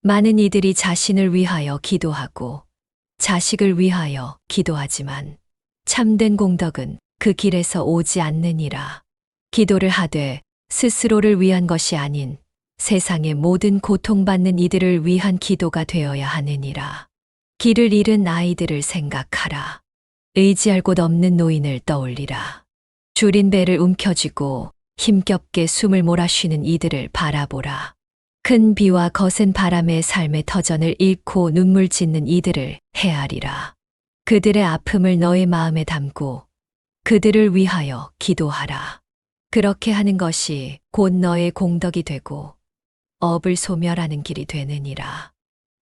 많은 이들이 자신을 위하여 기도하고 자식을 위하여 기도하지만 참된 공덕은 그 길에서 오지 않느니라. 기도를 하되 스스로를 위한 것이 아닌 세상의 모든 고통받는 이들을 위한 기도가 되어야 하느니라. 길을 잃은 아이들을 생각하라. 의지할 곳 없는 노인을 떠올리라. 줄인 배를 움켜쥐고 힘겹게 숨을 몰아쉬는 이들을 바라보라. 큰 비와 거센 바람의 삶의 터전을 잃고 눈물 짓는 이들을 헤아리라. 그들의 아픔을 너의 마음에 담고 그들을 위하여 기도하라. 그렇게 하는 것이 곧 너의 공덕이 되고 업을 소멸하는 길이 되느니라.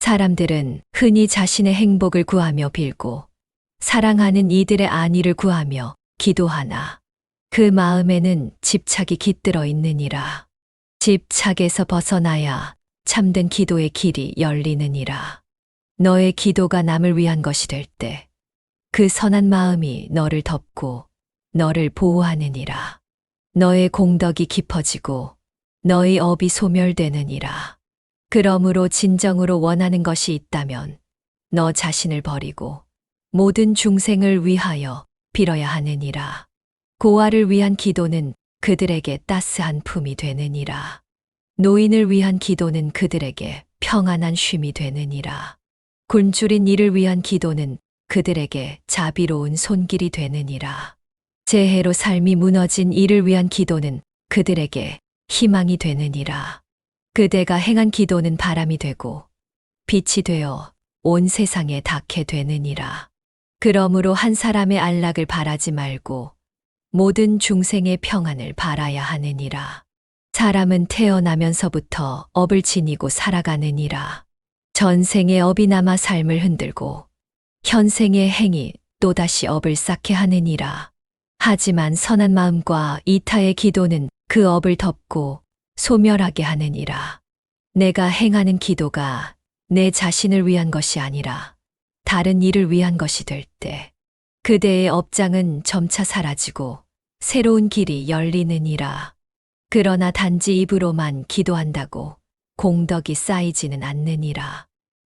사람들은 흔히 자신의 행복을 구하며 빌고 사랑하는 이들의 안위를 구하며 기도하나 그 마음에는 집착이 깃들어 있느니라. 집착에서 벗어나야 참된 기도의 길이 열리느니라. 너의 기도가 남을 위한 것이 될 때 그 선한 마음이 너를 덮고 너를 보호하느니라. 너의 공덕이 깊어지고 너의 업이 소멸되느니라. 그러므로 진정으로 원하는 것이 있다면 너 자신을 버리고 모든 중생을 위하여 빌어야 하느니라. 고아를 위한 기도는 그들에게 따스한 품이 되느니라. 노인을 위한 기도는 그들에게 평안한 쉼이 되느니라. 굶주린 이를 위한 기도는 그들에게 자비로운 손길이 되느니라. 재해로 삶이 무너진 이를 위한 기도는 그들에게 희망이 되느니라. 그대가 행한 기도는 바람이 되고 빛이 되어 온 세상에 닿게 되느니라. 그러므로 한 사람의 안락을 바라지 말고 모든 중생의 평안을 바라야 하느니라. 사람은 태어나면서부터 업을 지니고 살아가느니라. 전생의 업이 남아 삶을 흔들고 현생의 행이 또다시 업을 쌓게 하느니라. 하지만 선한 마음과 이타의 기도는 그 업을 덮고 소멸하게 하느니라. 내가 행하는 기도가 내 자신을 위한 것이 아니라 다른 이를 위한 것이 될 때 그대의 업장은 점차 사라지고 새로운 길이 열리느니라. 그러나 단지 입으로만 기도한다고 공덕이 쌓이지는 않느니라.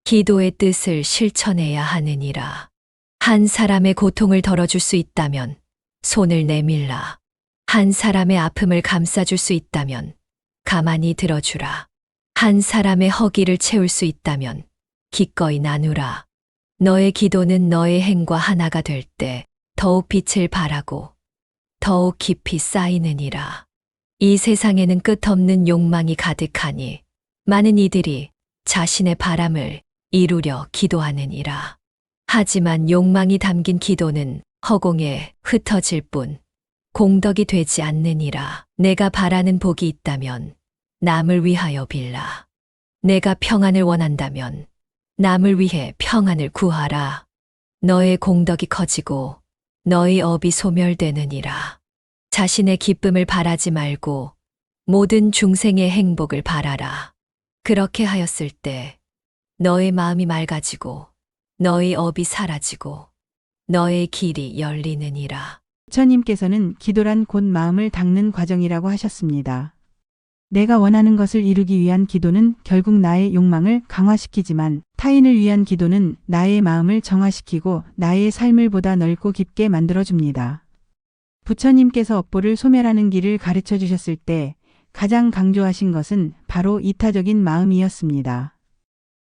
기도의 뜻을 실천해야 하느니라. 한 사람의 고통을 덜어줄 수 있다면 손을 내밀라. 한 사람의 아픔을 감싸줄 수 있다면 가만히 들어주라. 한 사람의 허기를 채울 수 있다면 기꺼이 나누라. 너의 기도는 너의 행과 하나가 될 때 더욱 빛을 발하고 더욱 깊이 쌓이느니라. 이 세상에는 끝없는 욕망이 가득하니 많은 이들이 자신의 바람을 이루려 기도하느니라. 하지만 욕망이 담긴 기도는 허공에 흩어질 뿐 공덕이 되지 않느니라. 내가 바라는 복이 있다면 남을 위하여 빌라. 내가 평안을 원한다면 남을 위해 평안을 구하라. 너의 공덕이 커지고 너의 업이 소멸되느니라. 자신의 기쁨을 바라지 말고 모든 중생의 행복을 바라라. 그렇게 하였을 때 너의 마음이 맑아지고 너의 업이 사라지고 너의 길이 열리느니라. 부처님께서는 기도란 곧 마음을 닦는 과정이라고 하셨습니다. 내가 원하는 것을 이루기 위한 기도는 결국 나의 욕망을 강화시키지만 타인을 위한 기도는 나의 마음을 정화시키고 나의 삶을 보다 넓고 깊게 만들어줍니다. 부처님께서 업보를 소멸하는 길을 가르쳐 주셨을 때 가장 강조하신 것은 바로 이타적인 마음이었습니다.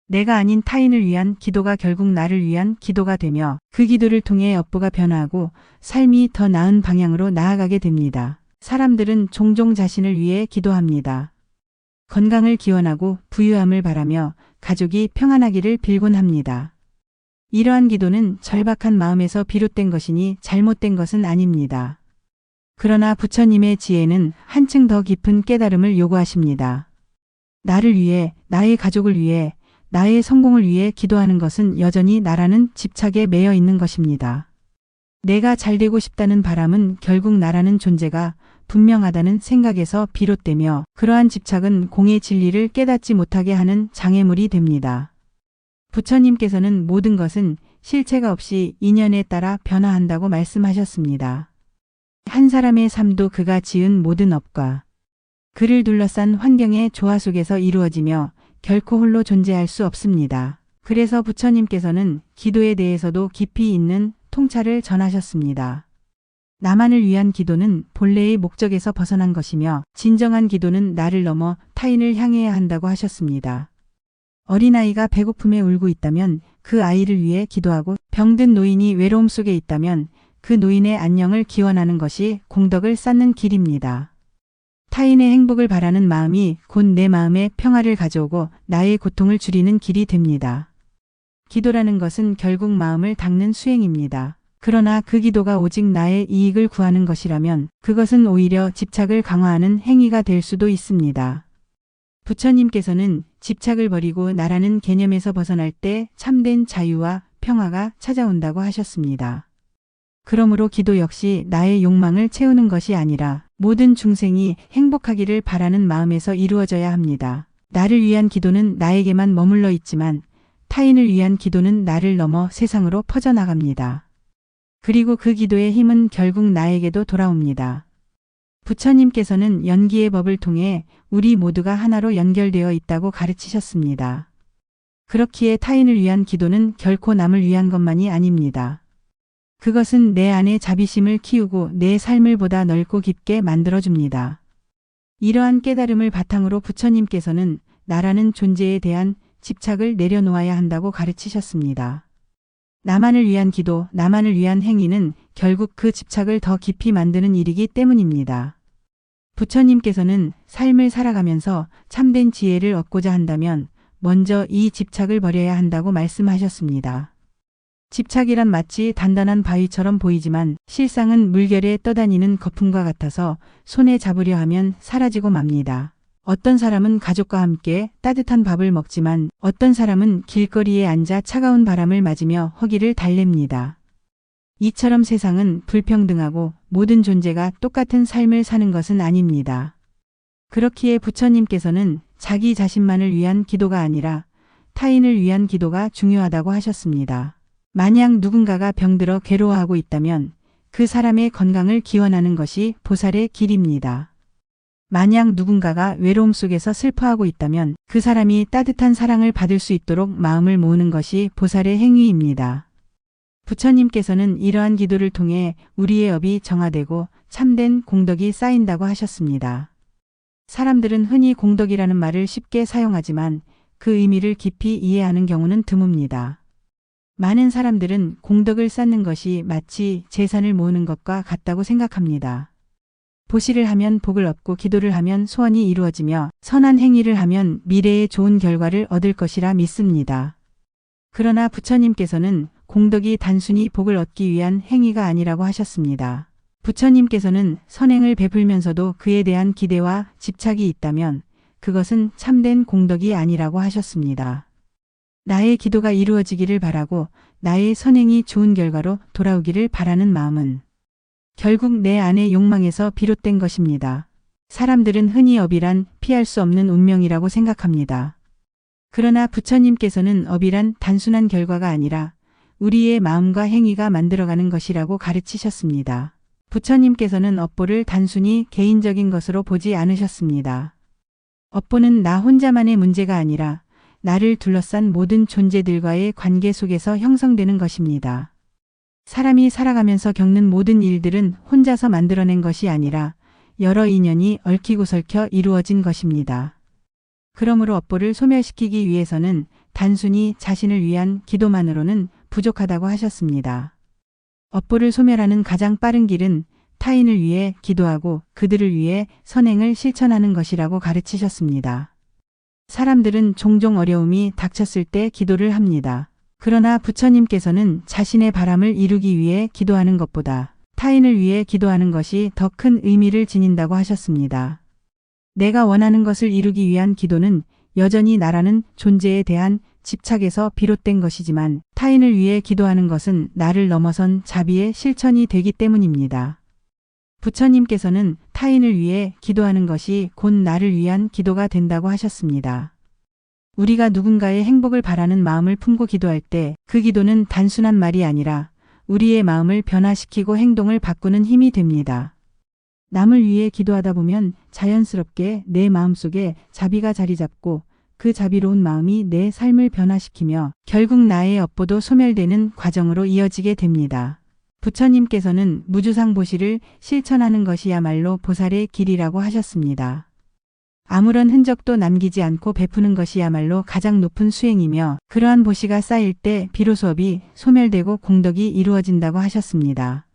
내가 아닌 타인을 위한 기도가 결국 나를 위한 기도가 되며 그 기도를 통해 업보가 변화하고 삶이 더 나은 방향으로 나아가게 됩니다. 사람들은 종종 자신을 위해 기도합니다. 건강을 기원하고 부유함을 바라며 가족이 평안하기를 빌곤 합니다. 이러한 기도는 절박한 마음에서 비롯된 것이니 잘못된 것은 아닙니다. 그러나 부처님의 지혜는 한층 더 깊은 깨달음을 요구하십니다. 나를 위해, 나의 가족을 위해, 나의 성공을 위해 기도하는 것은 여전히 나라는 집착에 매여 있는 것입니다. 내가 잘되고 싶다는 바람은 결국 나라는 존재가 분명하다는 생각에서 비롯되며 그러한 집착은 공의 진리를 깨닫지 못하게 하는 장애물이 됩니다. 부처님께서는 모든 것은 실체가 없이 인연에 따라 변화한다고 말씀하셨습니다. 한 사람의 삶도 그가 지은 모든 업과 그를 둘러싼 환경의 조화 속에서 이루어지며 결코 홀로 존재할 수 없습니다. 그래서 부처님께서는 기도에 대해서도 깊이 있는 통찰을 전하셨습니다. 나만을 위한 기도는 본래의 목적에서 벗어난 것이며 진정한 기도는 나를 넘어 타인을 향해야 한다고 하셨습니다. 어린아이가 배고픔에 울고 있다면 그 아이를 위해 기도하고 병든 노인이 외로움 속에 있다면 그 노인의 안녕을 기원하는 것이 공덕을 쌓는 길입니다. 타인의 행복을 바라는 마음이 곧 내 마음의 평화를 가져오고 나의 고통을 줄이는 길이 됩니다. 기도라는 것은 결국 마음을 닦는 수행입니다. 그러나 그 기도가 오직 나의 이익을 구하는 것이라면 그것은 오히려 집착을 강화하는 행위가 될 수도 있습니다. 부처님께서는 집착을 버리고 나라는 개념에서 벗어날 때 참된 자유와 평화가 찾아온다고 하셨습니다. 그러므로 기도 역시 나의 욕망을 채우는 것이 아니라 모든 중생이 행복하기를 바라는 마음에서 이루어져야 합니다. 나를 위한 기도는 나에게만 머물러 있지만 타인을 위한 기도는 나를 넘어 세상으로 퍼져나갑니다. 그리고 그 기도의 힘은 결국 나에게도 돌아옵니다. 부처님께서는 연기의 법을 통해 우리 모두가 하나로 연결되어 있다고 가르치셨습니다. 그렇기에 타인을 위한 기도는 결코 남을 위한 것만이 아닙니다. 그것은 내 안에 자비심을 키우고 내 삶을 보다 넓고 깊게 만들어줍니다. 이러한 깨달음을 바탕으로 부처님께서는 나라는 존재에 대한 집착을 내려놓아야 한다고 가르치셨습니다. 나만을 위한 기도, 나만을 위한 행위는 결국 그 집착을 더 깊이 만드는 일이기 때문입니다. 부처님께서는 삶을 살아가면서 참된 지혜를 얻고자 한다면 먼저 이 집착을 버려야 한다고 말씀하셨습니다. 집착이란 마치 단단한 바위처럼 보이지만 실상은 물결에 떠다니는 거품과 같아서 손에 잡으려 하면 사라지고 맙니다. 어떤 사람은 가족과 함께 따뜻한 밥을 먹지만 어떤 사람은 길거리에 앉아 차가운 바람을 맞으며 허기를 달랩니다. 이처럼 세상은 불평등하고 모든 존재가 똑같은 삶을 사는 것은 아닙니다. 그렇기에 부처님께서는 자기 자신만을 위한 기도가 아니라 타인을 위한 기도가 중요하다고 하셨습니다. 만약 누군가가 병들어 괴로워하고 있다면 그 사람의 건강을 기원하는 것이 보살의 길입니다. 만약 누군가가 외로움 속에서 슬퍼하고 있다면 그 사람이 따뜻한 사랑을 받을 수 있도록 마음을 모으는 것이 보살의 행위입니다. 부처님께서는 이러한 기도를 통해 우리의 업이 정화되고 참된 공덕이 쌓인다고 하셨습니다. 사람들은 흔히 공덕이라는 말을 쉽게 사용하지만 그 의미를 깊이 이해하는 경우는 드뭅니다. 많은 사람들은 공덕을 쌓는 것이 마치 재산을 모으는 것과 같다고 생각합니다. 보시를 하면 복을 얻고 기도를 하면 소원이 이루어지며 선한 행위를 하면 미래에 좋은 결과를 얻을 것이라 믿습니다. 그러나 부처님께서는 공덕이 단순히 복을 얻기 위한 행위가 아니라고 하셨습니다. 부처님께서는 선행을 베풀면서도 그에 대한 기대와 집착이 있다면 그것은 참된 공덕이 아니라고 하셨습니다. 나의 기도가 이루어지기를 바라고 나의 선행이 좋은 결과로 돌아오기를 바라는 마음은 결국 내 안의 욕망에서 비롯된 것입니다. 사람들은 흔히 업이란 피할 수 없는 운명이라고 생각합니다. 그러나 부처님께서는 업이란 단순한 결과가 아니라 우리의 마음과 행위가 만들어가는 것이라고 가르치셨습니다. 부처님께서는 업보를 단순히 개인적인 것으로 보지 않으셨습니다. 업보는 나 혼자만의 문제가 아니라 나를 둘러싼 모든 존재들과의 관계 속에서 형성되는 것입니다. 사람이 살아가면서 겪는 모든 일들은 혼자서 만들어낸 것이 아니라 여러 인연이 얽히고 설켜 이루어진 것입니다. 그러므로 업보를 소멸시키기 위해서는 단순히 자신을 위한 기도만으로는 부족하다고 하셨습니다. 업보를 소멸하는 가장 빠른 길은 타인을 위해 기도하고 그들을 위해 선행을 실천하는 것이라고 가르치셨습니다. 사람들은 종종 어려움이 닥쳤을 때 기도를 합니다. 그러나 부처님께서는 자신의 바람을 이루기 위해 기도하는 것보다 타인을 위해 기도하는 것이 더 큰 의미를 지닌다고 하셨습니다. 내가 원하는 것을 이루기 위한 기도는 여전히 나라는 존재에 대한 집착에서 비롯된 것이지만 타인을 위해 기도하는 것은 나를 넘어선 자비의 실천이 되기 때문입니다. 부처님께서는 타인을 위해 기도하는 것이 곧 나를 위한 기도가 된다고 하셨습니다. 우리가 누군가의 행복을 바라는 마음을 품고 기도할 때 그 기도는 단순한 말이 아니라 우리의 마음을 변화시키고 행동을 바꾸는 힘이 됩니다. 남을 위해 기도하다 보면 자연스럽게 내 마음속에 자비가 자리 잡고 그 자비로운 마음이 내 삶을 변화시키며 결국 나의 업보도 소멸되는 과정으로 이어지게 됩니다. 부처님께서는 무주상보시를 실천하는 것이야말로 보살의 길이라고 하셨습니다. 아무런 흔적도 남기지 않고 베푸는 것이야말로 가장 높은 수행이며 그러한 보시가 쌓일 때 비로소 업이 소멸되고 공덕이 이루어진다고 하셨습니다.